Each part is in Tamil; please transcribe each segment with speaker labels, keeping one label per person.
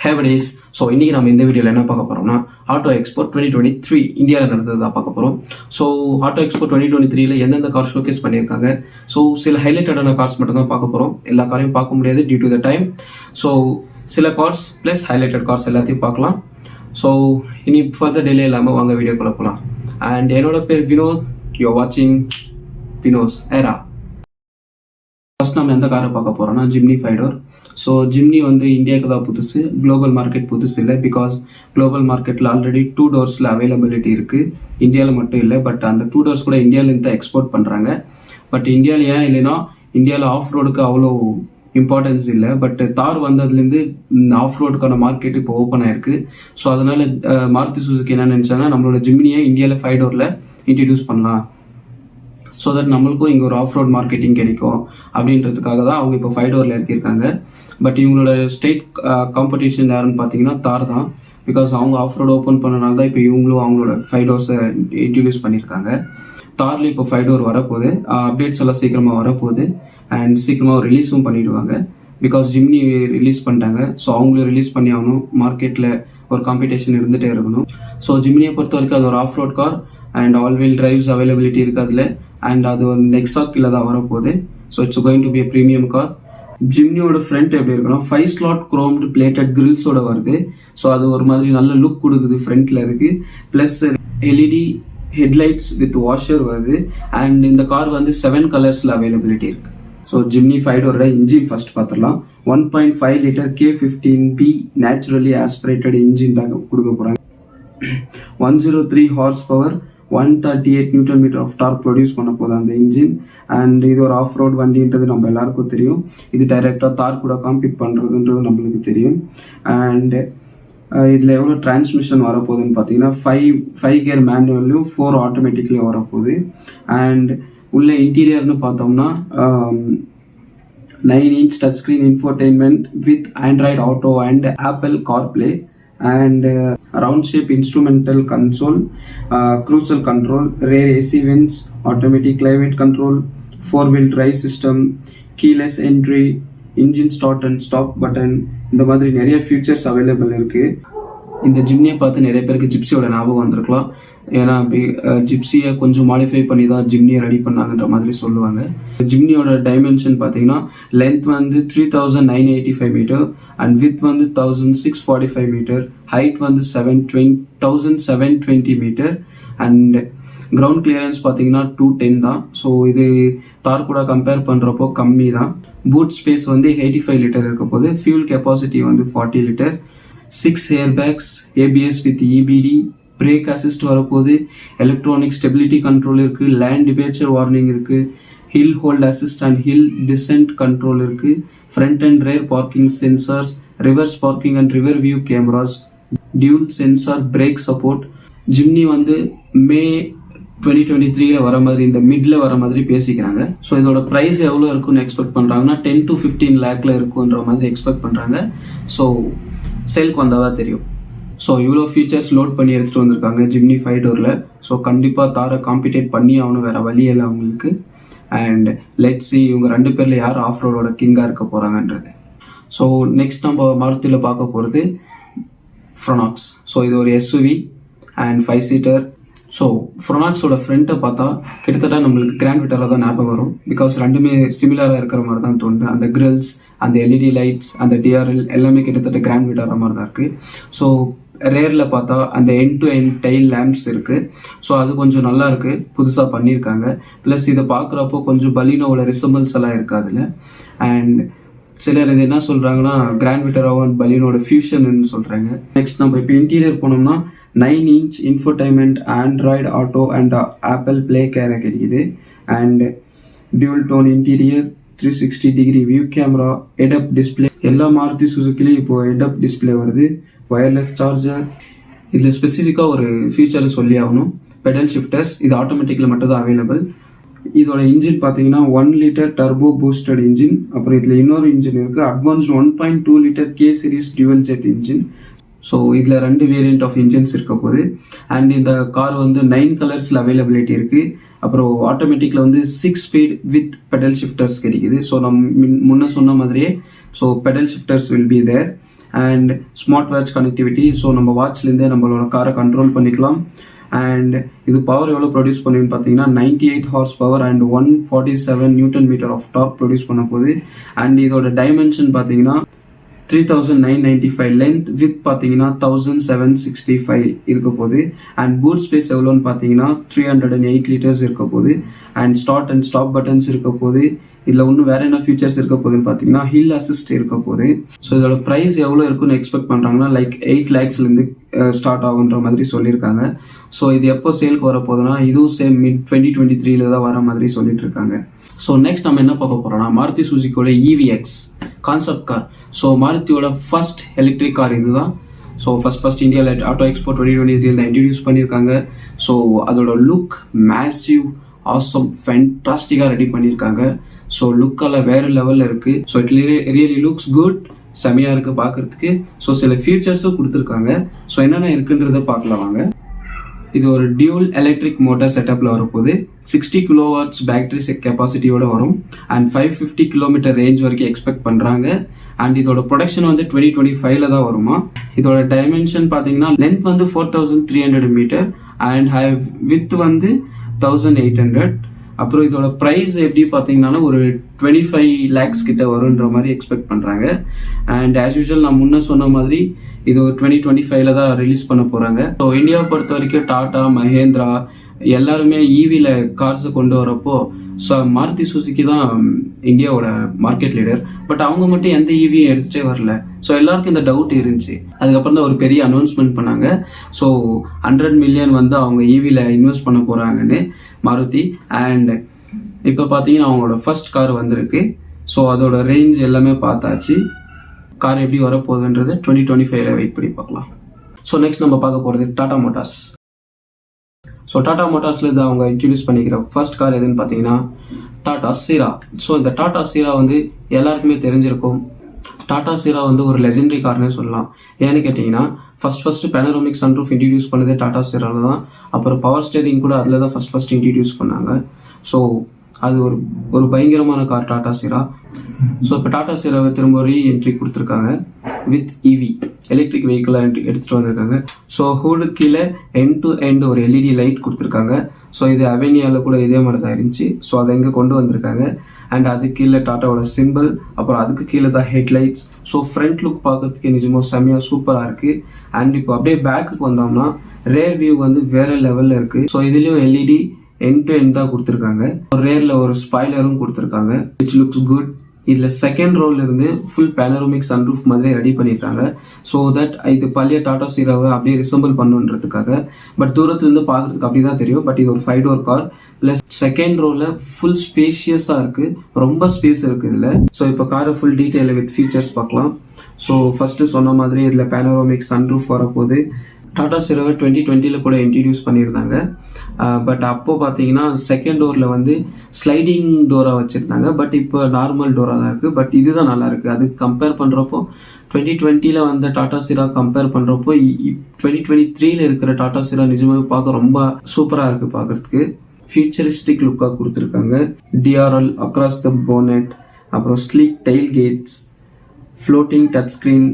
Speaker 1: Hey buddies, ஸோ இன்றைக்கி நம்ம இந்த வீடியோவில் என்ன பார்க்க போகிறோம்னா ஆட்டோ எக்ஸ்போ 2023 இந்தியாவில் நடந்ததாக பார்க்க போகிறோம். ஸோ ஆட்டோ எக்ஸ்போ 2023ல எந்தெந்த கார் ஷோகேஸ் பண்ணியிருக்காங்க. ஸோ சில ஹைலைட்டடான கார்ஸ் மட்டும் தான் பார்க்க போகிறோம். எல்லா காரையும் பார்க்க முடியாது due to the time. So சில கார்ஸ் ப்ளஸ் ஹைலைட்டட் கார்ஸ் எல்லாத்தையும் பார்க்கலாம். ஸோ இனி ஃபர்தர் டிலே இல்லாமல் வாங்க வீடியோக்குள்ளே போகலாம். அண்ட் என்னோட பேர் வினோத், யூ வாட்சிங் வினோஸ் ஏரா. ஃபர்ஸ்ட் நம்ம எந்த காரை பார்க்க போகிறோம்னா ஜிம்னி 5 door. ஸோ ஜிம்னி வந்து இந்தியாவுக்கு தான் புதுசு, குளோபல் மார்க்கெட் புதுசு இல்லை. பிகாஸ் குளோபல் மார்க்கெட்டில் ஆல்ரெடி 2 doors அவைலபிலிட்டி இருக்குது, இந்தியாவில் மட்டும் இல்லை. பட் அந்த 2 doors கூட இந்தியாவிலேருந்து தான் எக்ஸ்போர்ட் பண்ணுறாங்க. பட் இந்தியாவில் ஏன் இல்லைன்னா, இந்தியாவில் ஆஃப் ரோடுக்கு அவ்வளோ இம்பார்ட்டன்ஸ் இல்லை. பட் தார் வந்ததுலேருந்து ஆஃப் ரோடுக்கான மார்க்கெட் இப்போ ஓப்பன் ஆயிருக்கு. ஸோ அதனால் மாருதி சுசுகி என்ன நினச்சாங்கன்னா, நம்மளோட ஜிம்னியை இந்தியாவில் 5 doorல இன்ட்ரடியூஸ் பண்ணலாம். ஸோ தட் நம்மளுக்கும் இங்கே ஒரு ஆஃப் ரோட் மார்க்கெட்டிங் கிடைக்கும் அப்படின்றதுக்காக தான் அவங்க இப்போ 5 doorல இறக்கியிருக்காங்க. பட் இவங்களோட ஸ்டேட் காம்படிஷன் யாருன்னு பார்த்தீங்கன்னா தார் தான். பிகாஸ் அவங்க ஆஃப் ரோடு ஓப்பன் பண்ணனால தான் இப்போ இவங்களும் அவங்களோட 5 doors இன்ட்ரடியூஸ் பண்ணியிருக்காங்க. தாரில் இப்போ 5 door வரப்போகுது. அப்டேட்ஸ் எல்லாம் சீக்கிரமாக வரப்போகுது. அண்ட் சீக்கிரமாக ரிலீஸும் பண்ணிடுவாங்க. பிகாஸ் ஜிம்னி ரிலீஸ் பண்ணிட்டாங்க. ஸோ அவங்களும் ரிலீஸ் பண்ணி ஆகணும். மார்க்கெட்டில் ஒரு காம்படிஷன் இருந்துகிட்டே இருக்கணும். ஸோ ஜிம்னியை பொறுத்த வரைக்கும் அது ஒரு off road car and all wheel drives availability இருக்குது அதில். அண்ட் அது ஒரு நெக்ஸா கீழே தான் வரப்போகுது. So it's going to be premium car. ஜிம்னியோட ஃப்ரண்ட் எப்படி இருக்குன்னா 5 slot குரோம்டு பிளேட்டட் கிரில்ஸோட வருது. ஸோ அது ஒரு மாதிரி நல்ல லுக் கொடுக்குது ஃப்ரண்ட்ல இருக்கு. Plus LED headlights with washer வருது. அண்ட் இந்த கார் வந்து 7 கலர்ஸில் அவைலபிலிட்டி இருக்கு. So Jimny 5 door engine first பார்த்துடலாம். 1.5 liter K15B naturally aspirated engine தான் கொடுக்க போகிறாங்க. 103 horse power, 138 newton metre of torque produce பண்ண போகுது அந்த இன்ஜின். அண்ட் இது ஒரு ஆஃப் ரோட் வண்டின்றது நம்ம எல்லாருக்கும் தெரியும். இது டைரெக்டாக தார் கூட காம்பீட் பண்ணுறதுன்றது நம்மளுக்கு தெரியும். அண்ட் இதில் எவ்வளோ டிரான்ஸ்மிஷன் வரப்போகுதுன்னு பார்த்தீங்கன்னா 5 gear மேனுவல்லையும் 4 ஆட்டோமேட்டிக்லேயும் வரப்போகுது. அண்ட் உள்ள இன்டீரியர்னு பார்த்தோம்னா 9-inch touch screen infotainment with Android Auto and apple CarPlay. And round shape instrumental console, cruise control, rear AC vents, automatic climate control, 4-wheel drive system, keyless entry, engine start and stop button. இந்த மாதிரி நிறைய ஃபீச்சர்ஸ் அவைலபிள் இருக்கு. இந்த ஜிம்னியை பார்த்து நிறைய பேருக்கு ஜிப்சியோட ஞாபகம் வந்திருக்கலாம். ஏன்னா ஜிப்சியை கொஞ்சம் மாடிஃபை பண்ணி தான் ஜிம்னியை ரெடி பண்ணாங்கன்ற மாதிரி சொல்லுவாங்க. ஜிம்னியோட டைமென்ஷன் பார்த்தீங்கன்னா லென்த் வந்து 3985 மீட்டர் அண்ட் வித் வந்து 1645 மீட்டர், ஹைட் வந்து 1720 மீட்டர் அண்ட் கிரவுண்ட் கிளியரன்ஸ் பார்த்தீங்கன்னா 210 தான். ஸோ இது தார் கூட கம்பேர் பண்ணுறப்போ கம்மி தான். பூட் ஸ்பேஸ் வந்து 85 லிட்டர் இருக்க போது. ஃபியூல் கெப்பாசிட்டி வந்து 40 litre. 6 airbags, ABS with EBD, brake assist வரப்போகுது. எலக்ட்ரானிக் ஸ்டெபிலிட்டி கண்ட்ரோல் இருக்குது. லேண்ட் டிபேச்சர் வார்னிங் இருக்குது. Hill hold assist and hill descent control இருக்குது. Front and rear parking sensors, reverse parking and rear view cameras, dual sensor brake support. Jimny வந்து மே 2023ல வர மாதிரி, இந்த மிட்ல வர மாதிரி பேசிக்கிறாங்க. ஸோ இதோட ப்ரைஸ் எவ்வளோ இருக்குன்னு எக்ஸ்பெக்ட் பண்ணுறாங்கன்னா 10 to 15 lakh இருக்குன்ற மாதிரி எக்ஸ்பெக்ட் பண்ணுறாங்க. ஸோ சேல்க்கு வந்தால் தான் தெரியும். ஸோ இவ்வளோ ஃபீச்சர்ஸ் லோட் பண்ணி எடுத்துகிட்டு வந்திருக்காங்க ஜிம்னி 5 doorல. ஸோ கண்டிப்பாக தாரை காம்படிட் பண்ணி ஆகணும், வேறு வழி இல்லை அவங்களுக்கு. அண்ட் லெட்ஸ் சி இவங்க 2 பேரில் யார் ஆஃப் ரோடோட கிங்காக இருக்க போகிறாங்கன்றது. ஸோ நெக்ஸ்ட் நம்ம மாருதியில் பார்க்க போகிறது ஃப்ரோனாக்ஸ். ஸோ இது ஒரு SUV அண்ட் 5 seater. ஸோ ஃப்ரோனாக்ஸோட ஃப்ரண்ட்டை பார்த்தா கிட்டத்தட்ட நம்மளுக்கு கிராண்ட் விட்டாராக தான் ஞாபகம் வரும். பிகாஸ் ரெண்டுமே சிமிலராக இருக்கிற மாதிரி தான் தோணுது. அந்த கிரில்ஸ், அந்த LED லைட்ஸ், அந்த DRL எல்லாமே கிட்டத்தட்ட கிராண்ட் விட்டாரா மாதிரி தான் இருக்குது. ஸோ ரேரில் பார்த்தா அந்த end to end tail lamps இருக்குது. ஸோ அது கொஞ்சம் நல்லா இருக்குது, புதுசாக பண்ணியிருக்காங்க. ப்ளஸ் இதை பார்க்குறப்போ கொஞ்சம் பலினோவோட ரிசம்பிள்ஸ் எல்லாம் இருக்குது அதில். அண்ட் சிலர் இது என்ன சொல்கிறாங்கன்னா கிராண்ட் விட்டாராவும் பலினோட ஃபியூஷன்னு சொல்கிறாங்க. நெக்ஸ்ட் நம்ம இப்போ இன்டீரியர் போனோம்னா 9-inch infotainment, Android Auto and Apple play car கிடைக்குது. And dual tone interior, 360-degree view camera, head up display. எல்லா மாருதி சுசுக்கிலையும் இப்போ ஹெட்-அப் டிஸ்பிளே வருது. Wireless charger. இதில் ஸ்பெசிஃபிக்காக ஒரு ஃபீச்சர் சொல்லி ஆகணும், பெடல் ஷிஃப்டர்ஸ். இது ஆட்டோமேட்டிக்கில் மட்டும் தான் அவைலபிள். இதோட இன்ஜின் பார்த்தீங்கன்னா 1 liter டர்போ பூஸ்டட் இன்ஜின். அப்புறம் இதில் இன்னொரு இன்ஜின் இருக்குது, advanced 1.2 liter K series dual jet engine. So இதில் 2 வேரியண்ட் ஆஃப் இன்ஜின்ஸ் இருக்க போகுது. அண்ட் இந்த கார் வந்து 9 கலர்ஸில் அவைலபிலிட்டி இருக்குது. அப்புறம் ஆட்டோமேட்டிக்கில் வந்து 6 speed வித் பெடல் ஷிஃப்டர்ஸ் கிடைக்குது. ஸோ நம்ம முன்ன சொன்ன மாதிரியே so pedal shifters will be there. And smart watch connectivity. So நம்ம வாட்ச்லேருந்தே நம்மளோட காரை கண்ட்ரோல் பண்ணிக்கலாம். அண்ட் இது பவர் எவ்வளோ ப்ரொடியூஸ் பண்ணுன்னு பார்த்தீங்கன்னா 98 horse power and 147 newton metre of torque produce பண்ண போகுது. அண்ட் இதோட டைமென்ஷன் பார்த்தீங்கன்னா 3995 லென்த், வித் பார்த்தீங்கன்னா 1765 இருக்க போகுது. அண்ட் பூட் ஸ்பேஸ் எவ்வளோன்னு பார்த்தீங்கன்னா 308 லிட்டர்ஸ் இருக்க போகுது. And start and stop buttons இருக்க போகுது. இதில் இன்னும் வேற என்ன ஃபீச்சர்ஸ் இருக்க போகுதுன்னு பார்த்தீங்கன்னா ஹில் அசிஸ்ட் இருக்க போகுது. ஸோ இதோட ப்ரைஸ் எவ்வளோ இருக்குன்னு எக்ஸ்பெக்ட் பண்ணுறாங்கன்னா லைக் 8 lakhsலேருந்து ஸ்டார்ட் ஆகுன்ற மாதிரி சொல்லியிருக்காங்க. ஸோ இது எப்போ சேலுக்கு வர போகுதுன்னா இதுவும் சேம் மிட் 2023 தான் வர மாதிரி சொல்லிட்டு இருக்காங்க. ஸோ நெக்ஸ்ட் நம்ம என்ன பார்க்க போறோம்னா மாருதி சுசுகியோட EVX கான்செப்ட் கார். ஸோ மாருதியோட ஃபர்ஸ்ட் எலக்ட்ரிக் கார் இதுதான். ஸோ ஃபர்ஸ்ட் இந்தியாவில் ஆட்டோ எக்ஸ்போ 2023 இன்ட்ரடியூஸ் பண்ணியிருக்காங்க. ஸோ அதோட லுக் மேசிவ், ஆசம், ஃபேண்டாஸ்டிக்காக ரெடி பண்ணியிருக்காங்க. ஸோ லுக்கெல்லாம் வேறு லெவலில் இருக்குது. So it really looks good, செமையாக இருக்குது பார்க்குறதுக்கு. ஸோ சில ஃபீச்சர்ஸும் கொடுத்துருக்காங்க. ஸோ என்னென்ன இருக்குன்றதை பார்க்கலாம் வாங்க. இது ஒரு டியூல் எலக்ட்ரிக் மோட்டார் செட்டப்பில் வரப்போகுது. 60 kilowatts பேட்டரி கெப்பாசிட்டியோட வரும். அண்ட் 550 kilometer ரேஞ்ச் வரைக்கும் எக்ஸ்பெக்ட் பண்ணுறாங்க. அண்ட் இதோட ப்ரொடக்ஷன் வந்து 2025 தான் வருமா. இதோட டைமென்ஷன் பார்த்தீங்கன்னா லென்த் வந்து 4300 மீட்டர் அண்ட் வித் வந்து 1800. அப்புறம் இதோட ப்ரைஸ் எப்படி பார்த்தீங்கன்னா ஒரு 25 lakhs கிட்ட வருன்ற மாதிரி எக்ஸ்பெக்ட் பண்ணுறாங்க. அண்ட் ஆஸ் யூஷுவல் நான் முன்ன சொன்ன மாதிரி இது ஒரு 2025 தான் ரிலீஸ் பண்ண போகிறாங்க. ஸோ இந்தியாவை பொறுத்த வரைக்கும் டாடா, மஹேந்திரா எல்லாருமே ஈவியில் கார்ஸை கொண்டு வரப்போ ஸோ மாருதி சுசுகி தான் இந்தியாவோட மார்க்கெட் லீடர். பட் அவங்க மட்டும் எந்த ஈவியும் எடுத்துகிட்டே வரல. ஸோ எல்லாருக்கும் இந்த டவுட் இருந்துச்சு. அதுக்கப்புறம் தான் ஒரு பெரிய அனௌன்ஸ்மெண்ட் பண்ணாங்க. ஸோ 100 million வந்து அவங்க ஈவியில் இன்வெஸ்ட் பண்ண போகிறாங்கன்னு மாருதி. அண்ட் இப்போ பார்த்தீங்கன்னா அவங்களோட ஃபர்ஸ்ட் கார் வந்திருக்கு. ஸோ அதோட ரேஞ்ச் எல்லாமே பார்த்தாச்சு. கார் எப்படி வரப்போகுதுன்றது 2025 வெயிட் பண்ணி பார்க்கலாம். ஸோ நெக்ஸ்ட் நம்ம பார்க்க போகிறது டாடா மோட்டார்ஸ். ஸோ டாடா மோட்டார்ஸில் இது அவங்க இன்ட்ரடியூஸ் பண்ணிக்கிற ஃபர்ஸ்ட் கார் எதுன்னு பார்த்தீங்கன்னா டாடா சீரா. ஸோ இந்த டாடா சீரா வந்து எல்லாருக்குமே தெரிஞ்சிருக்கும். டாடா சீரா வந்து ஒரு லெஜெண்டரி கார்னே சொல்லலாம். ஏன்னு கேட்டிங்கன்னா ஃபர்ஸ்ட் பேனரோமிக் சன்ரூஃப் இன்ட்ரடியூஸ் பண்ணதே டாடா சீராவில் தான். அப்புறம் பவர் ஸ்டேரிங் கூட அதில் தான் ஃபர்ஸ்ட் இன்ட்ரடியூஸ் பண்ணாங்க. ஸோ அது ஒரு பயங்கரமான கார் டாடா சீரா. ஸோ இப்போ டாடா சீராவை திரும்ப ரீஎன்ட்ரி கொடுத்துருக்காங்க வித் EV எலக்ட்ரிக் வெஹிக்கிளை எடுத்துகிட்டு வந்திருக்காங்க. ஸோ ஹூடு கீழே எண்ட் டு எண்ட் ஒரு LED லைட் கொடுத்துருக்காங்க. ஸோ இது அவென்யூவில் கூட இதே மாதிரி தான் இருந்துச்சு. ஸோ அதை எங்கே கொண்டு வந்திருக்காங்க. அண்ட் அதுக்கு கீழே டாட்டாவோட சிம்பிள், அப்புறம் அதுக்கு கீழே தான் ஹெட்லைட்ஸ். ஸோ ஃப்ரண்ட் லுக் பார்க்கறதுக்கு நிஜமாக செம்மையாக சூப்பராக இருக்குது. அண்ட் இப்போ அப்படியே பேக்குக்கு வந்தோம்னா ரேர் வியூ வந்து வேறு லெவலில் இருக்குது. ஸோ இதுலேயும் LED எண்ட் டு எண்ட் தான் கொடுத்துருக்காங்க. ஒரு ரேரில் ஒரு ஸ்பாய்லரும் கொடுத்துருக்காங்க விச் லுக்ஸ் குட். இதில் செகண்ட் ரோல இருந்து ஃபுல் பேனரோமிக் சன்ரூஃப் மாதிரி ரெடி பண்ணியிருக்காங்க. ஸோ தட் இது பழைய டாடா சீராவை அப்படியே ரிசம்பிள் பண்ணுன்றதுக்காக. பட் தூரத்துலேருந்து பார்க்குறதுக்கு அப்படி தான் தெரியும். பட் இது ஒரு 5 door கார். ப்ளஸ் செகண்ட் ரோல ஃபுல் ஸ்பேஷியஸாக இருக்குது. ரொம்ப ஸ்பேஸ் இருக்குது இதில். ஸோ இப்போ காரை ஃபுல் டீட்டெயில் வித் ஃபீச்சர்ஸ் பார்க்கலாம். ஸோ ஃபஸ்ட்டு சொன்ன மாதிரி இதில் பேனரோமிக் சன்ரூஃப் வரப்போகுது. டாடா சீராவை 2020 கூட இன்ட்ரடியூஸ் பண்ணியிருந்தாங்க. பட் அப்போது பார்த்தீங்கன்னா செகண்ட் டோரில் வந்து ஸ்லைடிங் டோராக வச்சுருந்தாங்க. பட் இப்போ நார்மல் டோராக தான் இருக்குது. பட் இதுதான் நல்லாயிருக்கு. அதுக்கு கம்பேர் பண்ணுறப்போ 2020 வந்த டாடா சீரா கம்பேர் பண்ணுறப்போ 2023 இருக்கிற டாடா சீரா நிஜமாகவே பார்க்க ரொம்ப சூப்பராக இருக்குது பார்க்குறதுக்கு. ஃபியூச்சரிஸ்டிக் லுக்காக கொடுத்துருக்காங்க. DRL அக்ராஸ் த போனட், அப்புறம் sleek tail gates, floating touch screen,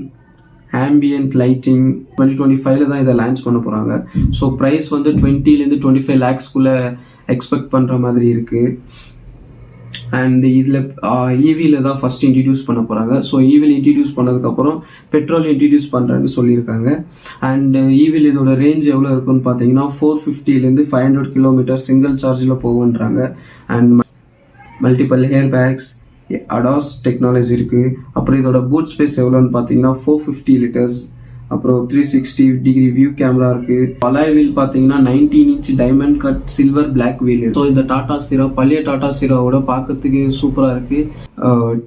Speaker 1: ambient lighting. 2025 தான் இதை லான்ச் பண்ண போகிறாங்க. ஸோ ப்ரைஸ் வந்து 20 to 25 lakhsக்குள்ளே எக்ஸ்பெக்ட் பண்ணுற மாதிரி இருக்குது. அண்ட் இதில் EVயில் தான் ஃபஸ்ட் இன்ட்ரடியூஸ் பண்ண போகிறாங்க. ஸோ EVயில் இன்ட்ரடியூஸ் பண்ணதுக்கப்புறம் பெட்ரோல் இன்ட்ரடியூஸ் பண்ணுறேன்னு சொல்லியிருக்காங்க. அண்ட் EVயில் இதோட ரேஞ்ச் எவ்வளோ இருக்குன்னு பார்த்தீங்கன்னா 450 to 500 kilometers சிங்கிள் சார்ஜில் போகுன்றாங்க. And multiple air bags, ADAS technology இருக்குது. அப்புறம் இதோட பூட் ஸ்பேஸ் எவ்வளோன்னு பார்த்தீங்கன்னா 450 liters. அப்புறம் 360 வியூ கேமரா இருக்குது. அலாய் வீல் பார்த்தீங்கன்னா 19 inch diamond cut silver black wheel. So இந்த டாடா சீரா பழைய டாடா சீராவோட பார்க்கறதுக்கு சூப்பராக இருக்குது.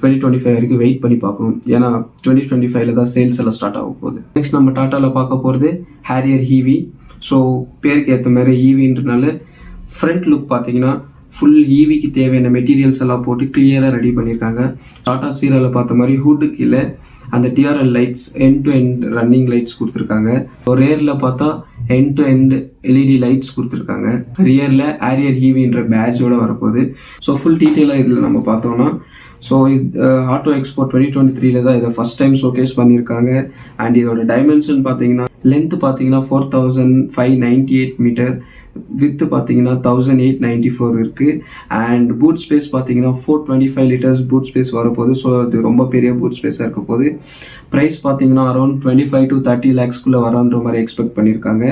Speaker 1: 2025 வரைக்கும் வெயிட் பண்ணி பார்க்கணும். ஏன்னா 2025 தான் சேல்ஸ் எல்லாம் ஸ்டார்ட் ஆக போகுது. நெக்ஸ்ட் நம்ம டாட்டாவில் பார்க்க போகிறது ஹேரியர் EV. ஸோ பேருக்கு ஏற்ற மாதிரி EVன்றனால ஃப்ரண்ட் லுக் பார்த்தீங்கன்னா ஃபுல் EVக்கு தேவையான மெட்டீரியல்ஸ் எல்லாம் போட்டு கிளியராக ரெடி பண்ணியிருக்காங்க. டாடா சீராவில் பார்த்த மாதிரி ஹூட்டு கீழே அந்த DRL lights end to end running lights கொடுத்துருக்காங்க. ரேரில் பார்த்தா end to end LED lights கொடுத்துருக்காங்க. ரியரில் ஹேரியர் EVன்ற பேட்சோட வரப்போகுது. ஸோ ஃபுல் டீட்டெயிலாக இதில் நம்ம பார்த்தோம்னா ஸோ ஆட்டோ எக்ஸ்போ 2023 தான் இதை ஃபர்ஸ்ட் டைம் ஷோகேஸ் பண்ணியிருக்காங்க. அண்ட் இதோட டைமென்ஷன் பார்த்தீங்கன்னா லென்த் பார்த்தீங்கன்னா 4598 மீட்டர், வித்து பார்த்தீங்கன்னா 1894 இருக்கு. அண்ட் பூட் ஸ்பேஸ் பார்த்தீங்கன்னா 425 லிட்டர்ஸ் பூட் ஸ்பேஸ் வரப்போகுது. ஸோ அது ரொம்ப பெரிய பூட் ஸ்பேஸாக இருக்க போகுது. ப்ரைஸ் பார்த்தீங்கன்னா அரௌண்ட் 25 to 30 lakhsக்குள்ளே வரான்ற மாதிரி எக்ஸ்பெக்ட் பண்ணியிருக்காங்க.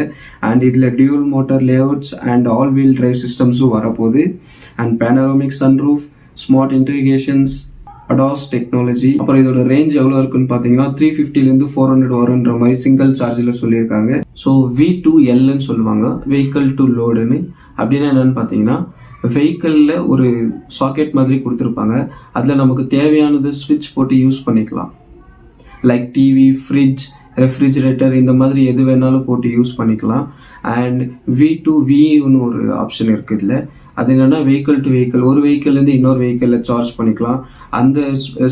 Speaker 1: அண்ட் இதில் dual motor layouts and all wheel drive சிஸ்டம்ஸும் வரப்போகுது. And panoramic sunroof, smart integrations, ADAS technology. அப்புறம் இதோட ரேஞ்ச் எவ்வளோ இருக்குன்னு பார்த்தீங்கன்னா 350 400 வரும்ன்ற மாதிரி சிங்கிள் சார்ஜில் சொல்லியிருக்காங்க. ஸோ V2Lன்னு சொல்லுவாங்க, வெஹிக்கிள் டு லோடுன்னு. அப்படின்னா என்னன்னு பார்த்தீங்கன்னா வெஹிக்கிளில் ஒரு சாக்கெட் மாதிரி கொடுத்துருப்பாங்க. அதில் நமக்கு தேவையானது ஸ்விட்ச் போட்டு யூஸ் பண்ணிக்கலாம். லைக் டிவி, ஃப்ரிட்ஜ், ரெஃப்ரிஜிரேட்டர் இந்த மாதிரி எது வேணாலும் போட்டு யூஸ் பண்ணிக்கலாம். அண்ட் V2Vன்னு ஒரு ஆப்ஷன் இருக்குது இதில். அது என்னன்னா வெஹிக்கிள் டு வெஹிக்கிள், ஒரு வெஹிக்கிள்லேருந்து இன்னொரு வெஹிக்கிளில் சார்ஜ் பண்ணிக்கலாம். அந்த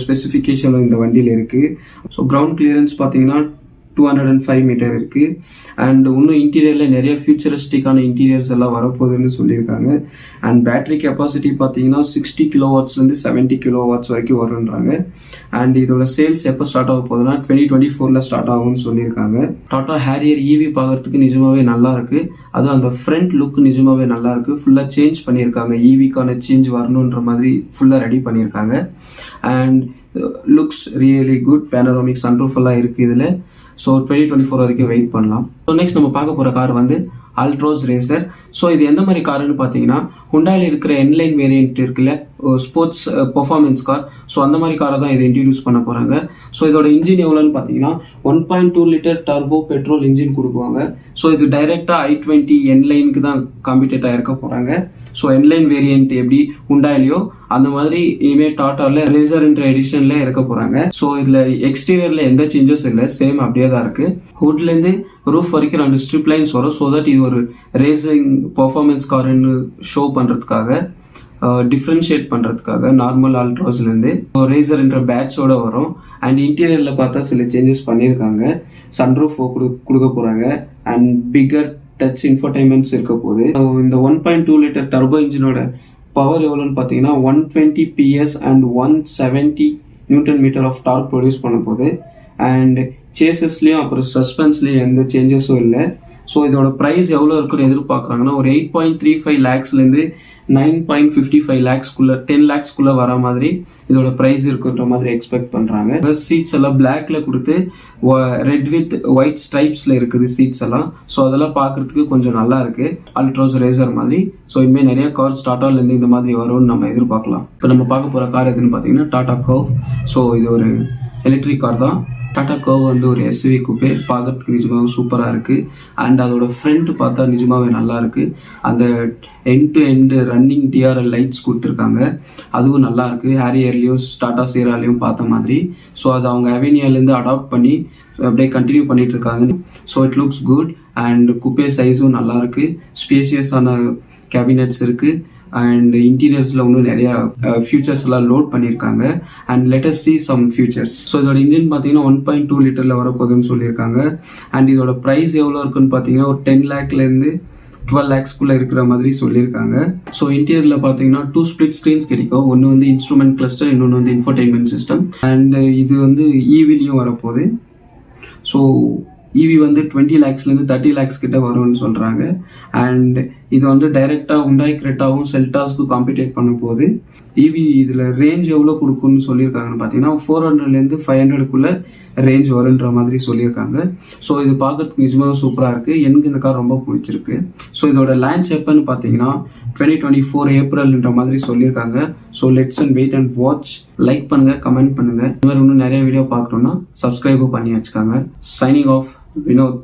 Speaker 1: ஸ்பெசிஃபிகேஷன் இந்த வண்டியில் இருக்குது. ஸோ கிரவுண்ட் கிளியரன்ஸ் பார்த்தீங்கன்னா 205 மீட்டர் இருக்குது. அண்ட் இன்னும் இன்டீரியரில் நிறைய ஃபியூச்சரிஸ்டிக்கான இன்டீரியர்ஸ் எல்லாம் வரப்போகுதுன்னு சொல்லியிருக்காங்க. அண்ட் பேட்டரி கெப்பாசிட்டி பார்த்தீங்கன்னா 60 kilowattsலேருந்து 70 kilowatts வரைக்கும் வருன்றாங்க. அண்ட் இதோட சேல்ஸ் எப்போ ஸ்டார்ட் ஆக போகுதுன்னா 2024 ஸ்டார்ட் ஆகும்னு சொல்லியிருக்காங்க. டாடா ஹேரியர் ஈவி பார்க்கறதுக்கு நிஜமாவே நல்லா இருக்கு. அதுவும் அந்த ஃப்ரண்ட் லுக் நிஜமாவே நல்லா இருக்கு. ஃபுல்லாக சேஞ்ச் பண்ணியிருக்காங்க, ஈவிக்கான சேஞ்ச் வரணுன்ற மாதிரி ஃபுல்லாக ரெடி பண்ணியிருக்காங்க. And looks really good. Panoramic sunroof எல்லாம் இருக்குது இதில். ஸோ 2024 வரைக்கும் வெயிட் பண்ணலாம். ஸோ நெக்ஸ்ட் நம்ம பார்க்க போகிற கார் வந்து அல்ட்ரோஸ் ரேசர். ஸோ இது எந்த மாதிரி காருன்னு பார்த்தீங்கன்னா ஹுண்டாயில் இருக்கிற என்லைன் வேரியன்ட் இருக்குல்ல, ஸ்போர்ட்ஸ் பெர்ஃபார்மன்ஸ் கார். ஸோ அந்த மாதிரி காரை தான் இதை இன்ட்ரடியூஸ் பண்ண போகிறாங்க. ஸோ இதோட இன்ஜின் எவ்வளோன்னு பார்த்தீங்கன்னா 1.2 லிட்டர் டர்போ பெட்ரோல் இன்ஜின் கொடுக்குவாங்க. ஸோ இது டைரெக்டாக i20 என்லைனுக்கு தான் காம்படிட்டாக இருக்க போகிறாங்க. ஸோ என்லைன் வேரியன்ட் எப்படி ஹுண்டாயிலையோ அந்த மாதிரி இனிமேல் டாட்டாவில் ரேசர்ன்ற எடிஷனில் இருக்க போகிறாங்க. ஸோ இதில் எக்ஸ்டீரியரில் எந்த சேஞ்சஸ் இல்லை, சேம் அப்படியே தான் இருக்குது. ஹுட்லேருந்து ரூஃப் வரைக்கும் 2 ஸ்ட்ரிப் லைன்ஸ் வரும். ஸோ தட் இது ஒரு ரேசிங் பர்ஃபார்மன்ஸ் காருன்னு ஷோ பண்ணுறதுக்காக, டிஃப்ரென்ஷியேட் பண்ணுறதுக்காக நார்மல் அல்ட்ரோஸ்லேருந்து ரேசர்ன்ற பேட்சோட வரும். அண்ட் இன்டீரியரில் பார்த்தா சில சேஞ்சஸ் பண்ணியிருக்காங்க. சன்ரூஃப் கொடுக்க போகிறாங்க. அண்ட் பிகர் டச் இன்ஃபர்டைன்மெண்ட்ஸ் இருக்க போகுது. இந்த 1.2 லிட்டர் டர்போ இன்ஜினோட பவர் எவ்வளோன்னு பார்த்தீங்கன்னா 120 PS and 170 newton metre of torque produce பண்ண போகுது. அண்ட் சேசஸ்லேயும் அப்புறம் சஸ்பென்ஸ்லேயும் எந்த சேஞ்சஸும் இல்லை. ஸோ இதோட ப்ரைஸ் எவ்வளோ இருக்குன்னு எதிர்பார்க்குறாங்கன்னா ஒரு 8.35 lakhsலேருந்து 9.55 lakhsக்குள்ளே 10 lakhsக்குள்ளே வர மாதிரி இதோட ப்ரைஸ் இருக்குன்ற மாதிரி எக்ஸ்பெக்ட் பண்ணுறாங்க. சீட்ஸ் எல்லாம் பிளாக்ல கொடுத்து ரெட் வித் ஒயிட் ஸ்ட்ரைப்ஸில் இருக்குது சீட்ஸ் எல்லாம். ஸோ அதெல்லாம் பார்க்குறதுக்கு கொஞ்சம் நல்லா இருக்குது, அல்ட்ரோஸ் ரேசர் மாதிரி. ஸோ இனிமேல் நிறைய கார்ஸ் டாட்டாலேருந்து இந்த மாதிரி வரும்னு நம்ம எதிர்பார்க்கலாம். இப்போ நம்ம பார்க்க போகிற கார் எதுன்னு பார்த்தீங்கன்னா டாடா கர்வ். ஸோ இது ஒரு எலக்ட்ரிக் கார் தான். டாடா கர்வ் வந்து ஒரு எஸ்யூவி கூப்பே, பார்க்கறதுக்கு நிஜமாவே சூப்பராக இருக்குது. அண்ட் அதோட ஃப்ரண்ட் பார்த்தா நிஜமாவே நல்லா இருக்குது. அந்த end to end running TRL lights கொடுத்துருக்காங்க, அதுவும் நல்லா இருக்குது. ஹேரியர்லேயும் டாடா சீராலையும் பார்த்த மாதிரி. ஸோ அது அவங்க அவெனியாலேருந்து அடாப்ட் பண்ணி அப்படியே கண்டினியூ பண்ணிட்டு இருக்காங்க. So it looks good. And coupe சைஸும் நல்லா இருக்குது. ஸ்பேசியஸான கேபினெட்ஸ் இருக்குது. அண்ட் இன்டீரியர்ஸில் இன்னும் நிறையா ஃபியூச்சர்ஸ் எல்லாம் லோட் பண்ணியிருக்காங்க. And let's see some features. So இதோட இன்ஜின் பார்த்தீங்கன்னா 1.2 லிட்டரில் வரப்போகுதுன்னு சொல்லியிருக்காங்க. அண்ட் இதோட ப்ரைஸ் எவ்வளோ இருக்குன்னு பார்த்தீங்கன்னா ஒரு 10 lakhsலேருந்து 12 lakhsக்குள்ளே இருக்கிற மாதிரி சொல்லியிருக்காங்க. ஸோ இன்டீரியரில் பார்த்தீங்கன்னா 2 ஸ்பிளிட் ஸ்க்ரீன்ஸ் கிடைக்கும். ஒன்று வந்து இன்ஸ்ட்ருமெண்ட் கிளஸ்டர், இன்னொன்று வந்து இன்ஃபர்டைன்மெண்ட் சிஸ்டம். அண்ட் இது வந்து ஈவிலையும் வரப்போகுது. ஸோ ஈவி வந்து 20 lakhsலேருந்து 30 lakhs கிட்ட வரும்னு சொல்கிறாங்க. அண்ட் இது வந்து டைரெக்டாக ஹுண்டாய் கிரெட்டாவும் செல்டாஸ்க்கும் காம்படிட் பண்ண போகுது. ஈவி இதில் ரேஞ்ச் எவ்வளோ கொடுக்குன்னு சொல்லியிருக்காங்கன்னு பார்த்தீங்கன்னா 400லேருந்து 500க்குள்ளே ரேஞ்ச் வருன்ற மாதிரி சொல்லியிருக்காங்க. ஸோ இது பார்க்கறதுக்கு நிஜமாக சூப்பராக இருக்குது. எனக்கு இந்த கார் ரொம்ப பிடிச்சிருக்கு. ஸோ இதோட லான்ச் எப்போன்னு பார்த்தீங்கன்னா 2024 ஏப்ரல்ன்ற மாதிரி சொல்லியிருக்காங்க. So let's and wait and watch. Like பண்ணுங்கள், கமெண்ட் பண்ணுங்கள். இந்த மாதிரி இன்னும் நிறைய வீடியோ பார்க்கணுன்னா சப்ஸ்கிரைபும் பண்ணி வச்சுக்காங்க. Signing off, Vinod.